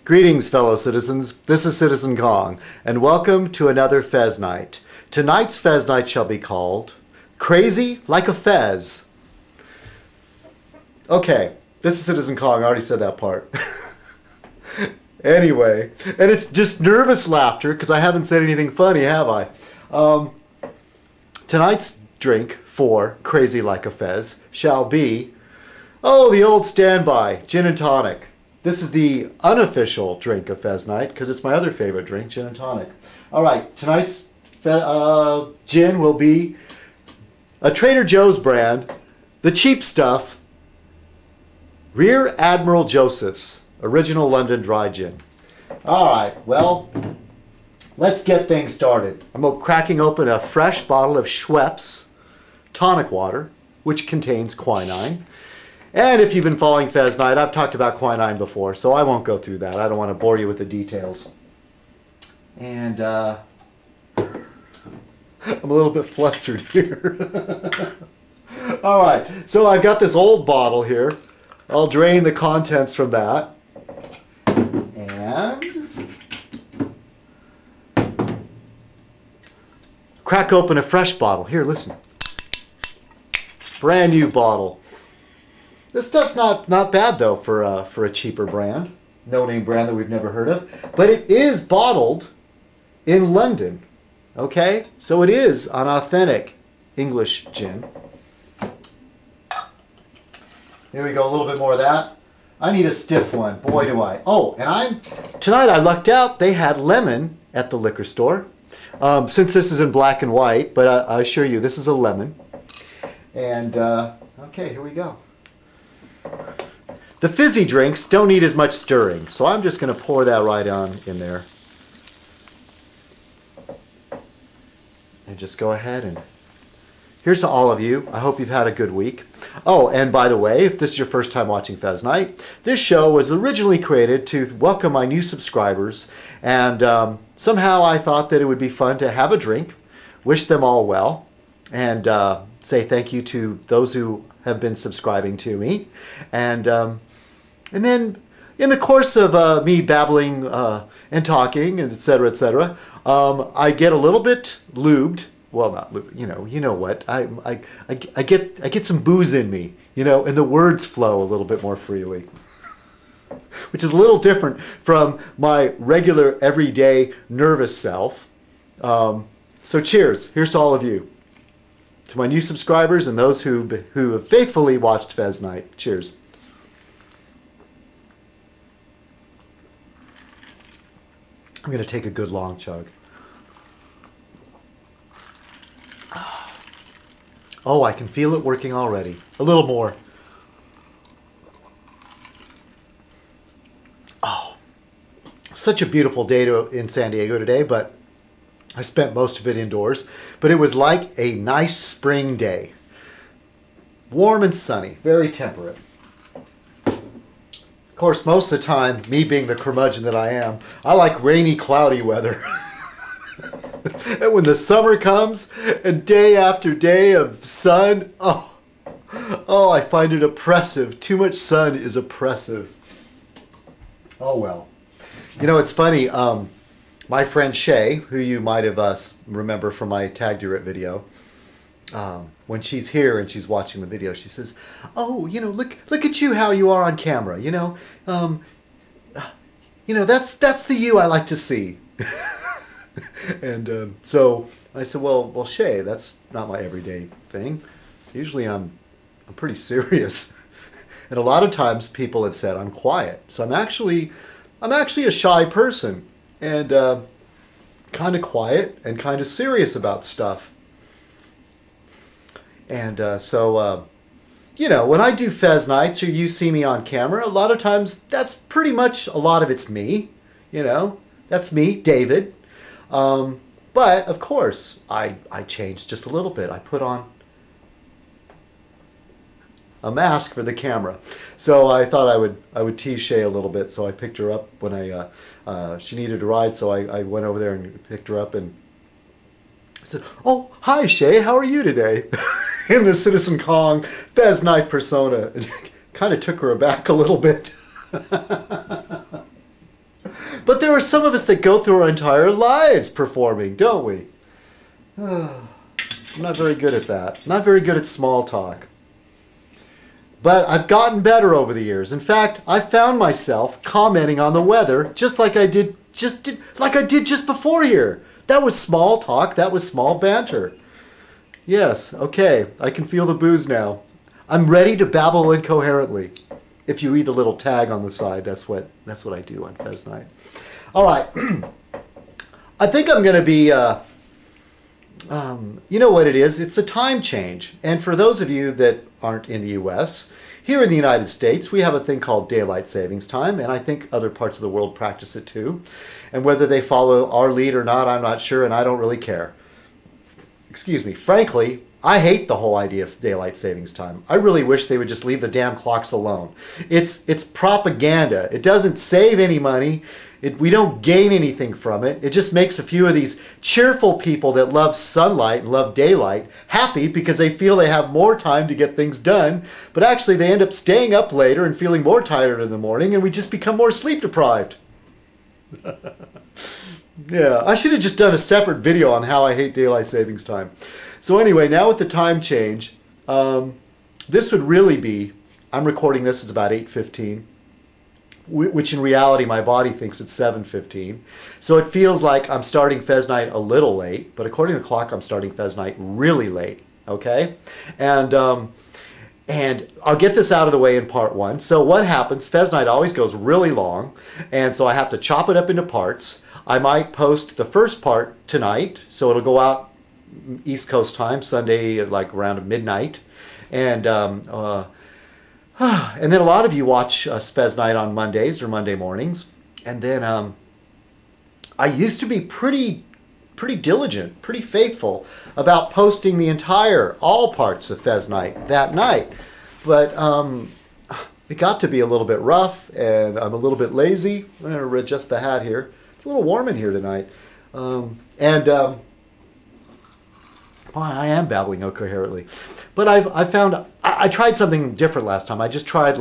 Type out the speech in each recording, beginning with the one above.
Greetings, fellow citizens. This is Citizen Kong, and welcome to another Fez Night. Tonight's Fez Night shall be called Crazy Like a Fez. Okay, this is Citizen Kong. I already said that part. Anyway, and it's just nervous laughter because I haven't said anything funny, have I? Tonight's drink for Crazy Like a Fez shall be, the old standby, gin and tonic. This is the unofficial drink of Fez Night because it's my other favorite drink, gin and tonic. All right, tonight's gin will be a Trader Joe's brand, the cheap stuff, Rear Admiral Joseph's Original London Dry Gin. All right, well, let's get things started. I'm cracking open a fresh bottle of Schweppes tonic water, which contains quinine. And if you've been following Fez Night, I've talked about quinine before, so I won't go through that. I don't want to bore you with the details. And I'm a little bit flustered here. All right, so I've got this old bottle here. I'll drain the contents from that. And crack open a fresh bottle. Here, listen. Brand new bottle. This stuff's not bad though for a cheaper brand, no-name brand that we've never heard of. But it is bottled in London, okay? So it is an authentic English gin. Here we go, a little bit more of that. I need a stiff one, boy do I. Oh, and tonight I lucked out. They had lemon at the liquor store. Since this is in black and white, but I assure you this is a lemon. And okay, here we go. The fizzy drinks don't need as much stirring, so I'm just going to pour that right on in there. And just go ahead and here's to all of you. I hope you've had a good week. Oh, and by the way, if this is your first time watching Fez Night, this show was originally created to welcome my new subscribers, and somehow I thought that it would be fun to have a drink, wish them all well, and say thank you to those who have been subscribing to me, and then in the course of me babbling and talking, and etc., I get a little bit lubed. Well, not lubed, you know what? I get some booze in me, and the words flow a little bit more freely, which is a little different from my regular everyday nervous self. So cheers! Here's to all of you. To my new subscribers and those who have faithfully watched Fez Night. Cheers. I'm going to take a good long chug. Oh, I can feel it working already. A little more. Oh, such a beautiful day in San Diego today, but I spent most of it indoors, but it was like a nice spring day. Warm and sunny, very temperate. Of course, most of the time, me being the curmudgeon that I am, I like rainy, cloudy weather. And when the summer comes and day after day of sun, I find it oppressive. Too much sun is oppressive. Oh well. It's funny. My friend Shay, who you might have remember from my Tagged Your It video, when she's here and she's watching the video, she says, "Oh, look at you, how you are on camera. That's the you I like to see." And so I said, "Well, Shay, that's not my everyday thing. Usually I'm pretty serious, and a lot of times people have said I'm quiet. So I'm actually a shy person." And kind of quiet and kind of serious about stuff. And so when I do Fez Nights or you see me on camera, a lot of times that's pretty much a lot of it's me. That's me, David. But of course, I changed just a little bit. I put on a mask for the camera. So I thought I would tease Shay a little bit. So I picked her up when she needed a ride. So I went over there and picked her up and I said, "Oh, hi Shay, how are you today?" In the Citizen Kong Fez Night persona. It kind of took her aback a little bit. But there are some of us that go through our entire lives performing, don't we? I'm not very good at that. Not very good at small talk. But I've gotten better over the years. In fact, I found myself commenting on the weather just like I did just before here. That was small talk. That was small banter. Yes, okay. I can feel the booze now. I'm ready to babble incoherently. If you read the little tag on the side, that's what I do on Fez Night. All right. I think I'm going to be... you know what it is? It's the time change. And for those of you that aren't in the U.S., here in the United States, we have a thing called daylight savings time, and I think other parts of the world practice it too. And whether they follow our lead or not, I'm not sure, and I don't really care. Excuse me. Frankly, I hate the whole idea of daylight savings time. I really wish they would just leave the damn clocks alone. It's propaganda. It doesn't save any money. We don't gain anything from it. It just makes a few of these cheerful people that love sunlight and love daylight happy because they feel they have more time to get things done. But actually they end up staying up later and feeling more tired in the morning, and we just become more sleep deprived. Yeah, I should have just done a separate video on how I hate daylight savings time. So anyway, now with the time change, this would really be, I'm recording this, it's about 8:15. Which in reality my body thinks it's 7:15. So it feels like I'm starting Fez Night a little late, but according to the clock I'm starting Fez Night really late, okay? And I'll get this out of the way in part one. So what happens, Fez Night always goes really long, and so I have to chop it up into parts. I might post the first part tonight, so it'll go out East Coast time, Sunday at like around midnight. And and then a lot of you watch Fez Night on Mondays or Monday mornings. And then I used to be pretty diligent, pretty faithful about posting all parts of Fez Night that night. But it got to be a little bit rough, and I'm a little bit lazy. I'm going to adjust the hat here. It's a little warm in here tonight. Well, I am babbling incoherently. But I found, I tried something different last time. I just tried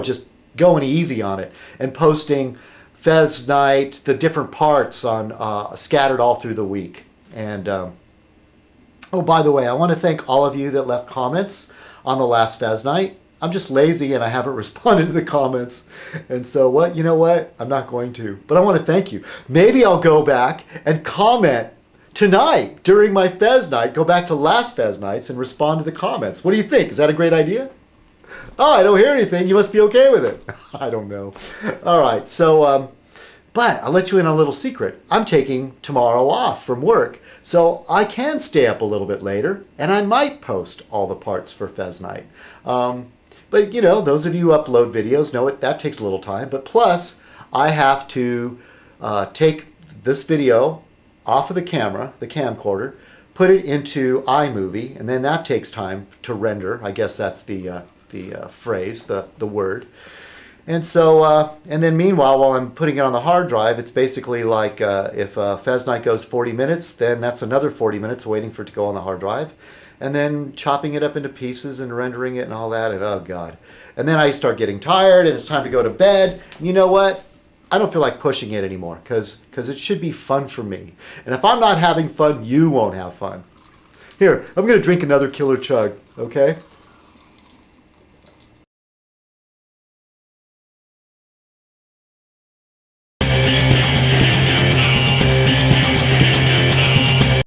just going easy on it and posting Fez Night, the different parts on scattered all through the week. And, oh, by the way, I want to thank all of you that left comments on the last Fez Night. I'm just lazy and I haven't responded to the comments. And so you know what? I'm not going to. But I want to thank you. Maybe I'll go back and comment tonight, during my Fez Night, go back to last Fez Nights and respond to the comments. What do you think? Is that a great idea? Oh, I don't hear anything. You must be okay with it. I don't know. All right. So, but I'll let you in on a little secret. I'm taking tomorrow off from work, so I can stay up a little bit later, and I might post all the parts for Fez Night. But, you know, those of you who upload videos know that takes a little time. But plus, I have to take this video off of the camera, the camcorder, put it into iMovie, and then that takes time to render. I guess that's the phrase, the word. And so, and then meanwhile, while I'm putting it on the hard drive, it's basically like if Fez Night goes 40 minutes, then that's another 40 minutes waiting for it to go on the hard drive. And then chopping it up into pieces and rendering it and all that, and oh God. And then I start getting tired, and it's time to go to bed. And you know what? I don't feel like pushing it anymore because it should be fun for me. And if I'm not having fun, you won't have fun. Here, I'm going to drink another killer chug, okay?